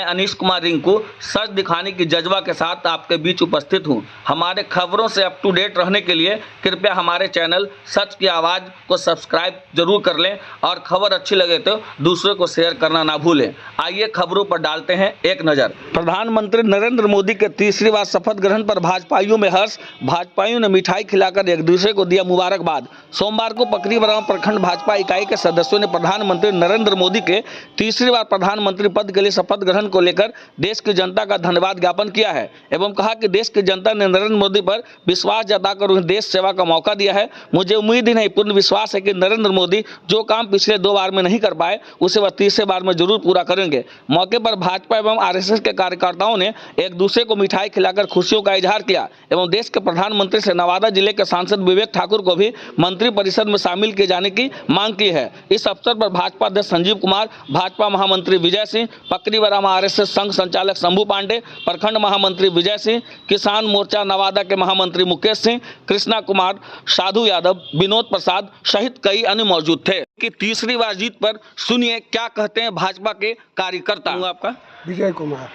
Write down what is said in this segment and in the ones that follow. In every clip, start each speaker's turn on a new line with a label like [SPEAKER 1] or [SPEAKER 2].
[SPEAKER 1] अनीश कुमार रिंकू सच दिखाने की जज्बा के साथ आपके बीच उपस्थित हूं। हमारे खबरों से अप टू डेट रहने के लिए कृपया हमारे चैनल सच की आवाज़ को सब्सक्राइब जरूर कर लें और खबर अच्छी लगे तो दूसरों को शेयर करना ना भूलें। आइए खबरों पर डालते हैं एक नज़र। प्रधानमंत्री नरेंद्र मोदी के तीसरी बार शपथ ग्रहण पर भाजपाइयों में हर्ष। भाजपाइयों ने मिठाई खिलाकर एक दूसरे को दिया मुबारकबाद। सोमवार को पकरीबराम प्रखंड भाजपा इकाई के सदस्यों ने प्रधानमंत्री नरेंद्र मोदी के तीसरी बार प्रधानमंत्री पद के लिए शपथ ग्रहण को लेकर देश की जनता का धन्यवाद ज्ञापन किया है एवं कहा कि देश की जनता ने नरेंद्र मोदी पर विश्वास जताकर उन्हें देश सेवा का मौका दिया है। मुझे उम्मीद ही नहीं पूर्ण विश्वास है कि नरेंद्र मोदी जो काम पिछले 2 बार में नहीं कर पाए उसे वह तीसरे बार में जरूर पूरा करेंगे। मौके पर भाजपा एवं आरएसएस के कार्यकर्ताओं ने एक दूसरे को मिठाई खिलाकर खुशियों का इजहार किया एवं देश के प्रधानमंत्री से नवादा जिले के सांसद विवेक ठाकुर को भी मंत्रिपरिषद में शामिल किए जाने की मांग की है। इस अवसर पर भाजपा अध्यक्ष संजीव कुमार, भाजपा महामंत्री विजय सिंह, पकरीबरामा आरएसएस संघ संचालक शंभू पांडे, प्रखंड महामंत्री विजय सिंह, किसान मोर्चा नवादा के महामंत्री मुकेश सिंह, कृष्णा कुमार, साधु यादव, विनोद प्रसाद सहित कई अन्य मौजूद थे। कि तीसरी बार जीत पर सुनिए क्या कहते हैं भाजपा के कार्यकर्ता। आपका
[SPEAKER 2] विजय कुमार।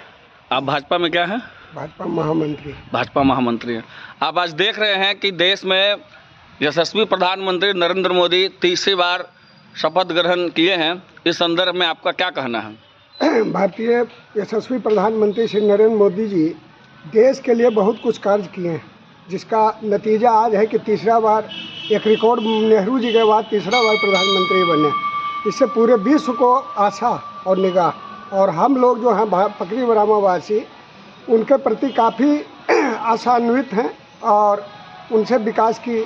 [SPEAKER 1] आप भाजपा में क्या है?
[SPEAKER 2] भाजपा महामंत्री।
[SPEAKER 1] भाजपा महामंत्री हैं। आप आज देख रहे हैं कि देश में यशस्वी प्रधानमंत्री नरेंद्र मोदी तीसरी बार शपथ ग्रहण किए हैं। इस संदर्भ में आपका क्या कहना है?
[SPEAKER 2] भारतीय यशस्वी प्रधानमंत्री श्री नरेंद्र मोदी जी देश के लिए बहुत कुछ कार्य किए हैं, जिसका नतीजा आज है कि तीसरा बार एक रिकॉर्ड, नेहरू जी के बाद तीसरा बार प्रधानमंत्री बने। इससे पूरे विश्व को आशा और निगाह, और हम लोग जो हैं पकरीबरामा वासी उनके प्रति काफ़ी आशान्वित हैं और उनसे विकास की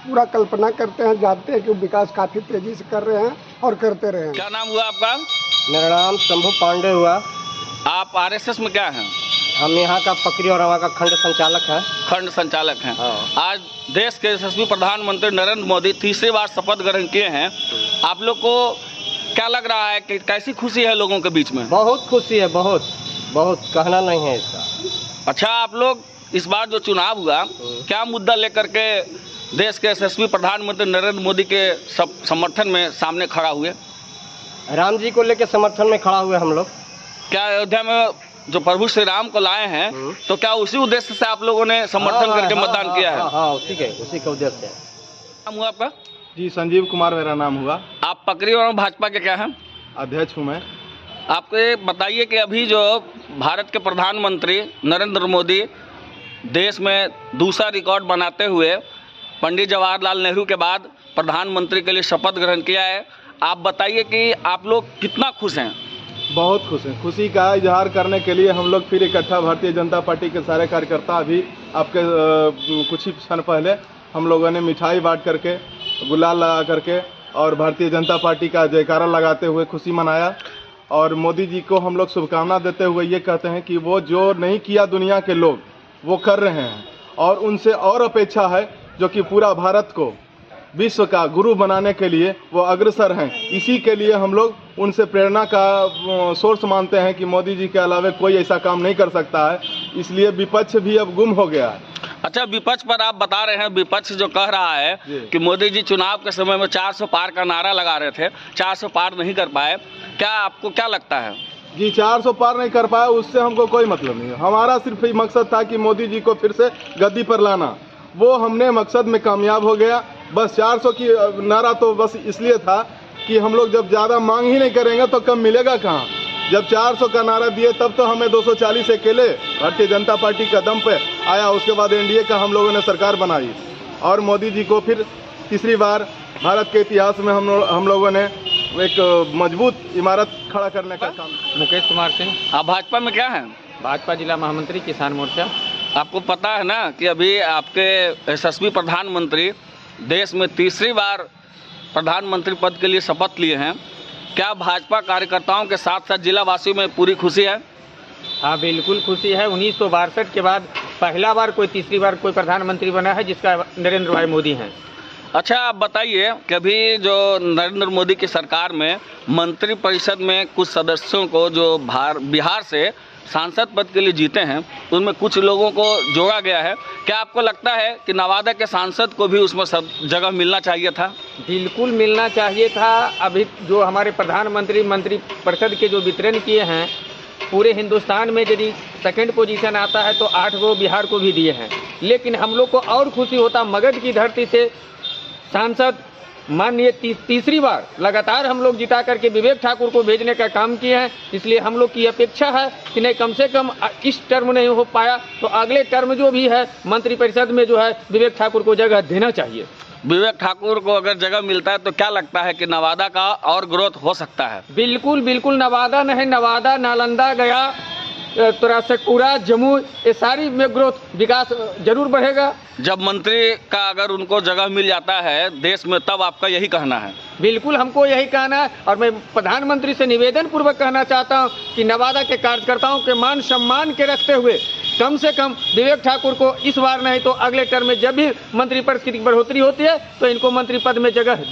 [SPEAKER 2] पूरा कल्पना करते हैं। जानते हैं कि विकास काफ़ी तेज़ी से कर रहे हैं और करते रहे हैं।
[SPEAKER 1] क्या नाम हुआ आपका?
[SPEAKER 3] मेरा नाम शंभू पांडे हुआ।
[SPEAKER 1] आप आरएसएस में क्या हैं?
[SPEAKER 3] हम यहाँ का पकरीबरामा का खंड संचालक है।
[SPEAKER 1] खंड संचालक हैं।
[SPEAKER 3] हाँ।
[SPEAKER 1] आज देश के यशस्वी प्रधानमंत्री नरेंद्र मोदी तीसरी बार शपथ ग्रहण किए हैं। आप लोग को क्या लग रहा है कि कैसी खुशी है लोगों के बीच में?
[SPEAKER 3] बहुत खुशी है, बहुत बहुत, कहना नहीं है इसका।
[SPEAKER 1] अच्छा, आप लोग इस बार जो चुनाव हुआ क्या मुद्दा लेकर के देश के यशस्वी प्रधानमंत्री नरेंद्र मोदी के समर्थन में सामने खड़ा हुए?
[SPEAKER 3] राम जी को लेकर समर्थन में खड़ा हुए हम लोग।
[SPEAKER 1] क्या अयोध्या में जो प्रभु श्री राम को लाए हैं तो क्या उसी उद्देश्य से आप लोगों ने समर्थन करके मतदान किया है?
[SPEAKER 3] हाँ, उसी का उद्देश्य है।
[SPEAKER 1] नाम हुआ आपका?
[SPEAKER 4] जी, संजीव कुमार मेरा नाम हुआ।
[SPEAKER 1] आप पकरीबरामा भाजपा के क्या हैं?
[SPEAKER 4] अध्यक्ष हूँ मैं।
[SPEAKER 1] आपके बताइए कि अभी जो भारत के प्रधानमंत्री नरेंद्र मोदी देश में दूसरा रिकॉर्ड बनाते हुए पंडित जवाहरलाल नेहरू के बाद प्रधानमंत्री के लिए शपथ ग्रहण किया है। आप बताइए कि आप लोग कितना खुश हैं?
[SPEAKER 4] बहुत खुश हैं। खुशी का इजहार करने के लिए हम लोग फिर इकट्ठा भारतीय जनता पार्टी के सारे कार्यकर्ता अभी आपके कुछ ही क्षण पहले हम लोगों ने मिठाई बांट करके, गुलाल लगा करके और भारतीय जनता पार्टी का जयकारा लगाते हुए खुशी मनाया। और मोदी जी को हम लोग शुभकामना देते हुए ये कहते हैं कि वो जो नहीं किया दुनिया के लोग वो कर रहे हैं, और उनसे और अपेक्षा है जो कि पूरा भारत को विश्व का गुरु बनाने के लिए वो अग्रसर हैं। इसी के लिए हम लोग उनसे प्रेरणा का सोर्स मानते हैं कि मोदी जी के अलावा कोई ऐसा काम नहीं कर सकता है। इसलिए विपक्ष भी अब गुम हो गया है।
[SPEAKER 1] अच्छा, विपक्ष पर आप बता रहे हैं, विपक्ष जो कह रहा है कि मोदी जी चुनाव के समय में 400 पार का नारा लगा रहे थे, 400 पार नहीं कर पाए। क्या आपको क्या लगता है?
[SPEAKER 4] जी, 400 पार नहीं कर पाया उससे हमको कोई मतलब नहीं है। हमारा सिर्फ ये मकसद था कि मोदी जी को फिर से गद्दी पर लाना। वो हमने मकसद में कामयाब हो गया। बस 400 की नारा तो बस इसलिए था कि हम लोग जब ज़्यादा मांग ही नहीं करेंगे तो कम मिलेगा कहाँ। जब 400 का नारा दिए तब तो हमें 240 अकेले भारतीय जनता पार्टी का दम पे आया। उसके बाद एनडीए का हम लोगों ने सरकार बनाई और मोदी जी को फिर तीसरी बार भारत के इतिहास में हम लोगों ने एक मजबूत इमारत खड़ा करने का काम।
[SPEAKER 3] मुकेश कुमार सिंह।
[SPEAKER 1] आप भाजपा में क्या हैं?
[SPEAKER 3] भाजपा जिला महामंत्री, किसान मोर्चा।
[SPEAKER 1] आपको पता है ना कि अभी आपके यशस्वी प्रधानमंत्री देश में तीसरी बार प्रधानमंत्री पद के लिए शपथ लिए हैं। क्या भाजपा कार्यकर्ताओं के साथ साथ जिला वासियों में पूरी खुशी है?
[SPEAKER 3] हाँ, बिल्कुल खुशी है। 1962 के बाद पहला बार कोई तीसरी बार कोई प्रधानमंत्री बना है, जिसका नरेंद्र भाई मोदी हैं।
[SPEAKER 1] अच्छा, आप बताइए कि अभी जो नरेंद्र मोदी की सरकार में मंत्रिपरिषद में कुछ सदस्यों को जो बिहार से सांसद पद के लिए जीते हैं उनमें कुछ लोगों को जोड़ा गया है। क्या आपको लगता है कि नवादा के सांसद को भी उसमें जगह मिलना चाहिए था?
[SPEAKER 3] बिल्कुल मिलना चाहिए था। अभी जो हमारे प्रधानमंत्री मंत्रिपरिषद के जो वितरण किए हैं पूरे हिंदुस्तान में यदि सेकंड पोजीशन आता है तो 8 गो बिहार को भी दिए हैं। लेकिन हम लोग को और खुशी होता, मगध की धरती से सांसद माननीय तीसरी बार लगातार हम लोग जिता करके विवेक ठाकुर को भेजने का काम किए हैं। इसलिए हम लोग की अपेक्षा है कि नहीं, कम से कम इस टर्म नहीं हो पाया तो अगले टर्म जो भी है मंत्रिपरिषद में जो है विवेक ठाकुर को जगह देना चाहिए।
[SPEAKER 1] विवेक ठाकुर को अगर जगह मिलता है तो क्या लगता है कि नवादा का और ग्रोथ हो सकता है?
[SPEAKER 3] बिल्कुल बिल्कुल, नवादा नहीं, नवादा, नालंदा, गया, तुरासकपुरा, जम्मू, ये सारी में ग्रोथ विकास जरूर बढ़ेगा।
[SPEAKER 1] जब मंत्री का अगर उनको जगह मिल जाता है देश में, तब आपका यही कहना है?
[SPEAKER 3] बिल्कुल, हमको यही कहना है और मैं प्रधानमंत्री से निवेदन पूर्वक कहना चाहता हूं कि नवादा के कार्यकर्ताओं के मान सम्मान के रखते हुए कम से कम विवेक ठाकुर को इस बार नहीं तो अगले टर्म में जब भी मंत्री पद की बढ़ोतरी होती है तो इनको मंत्री पद में जगह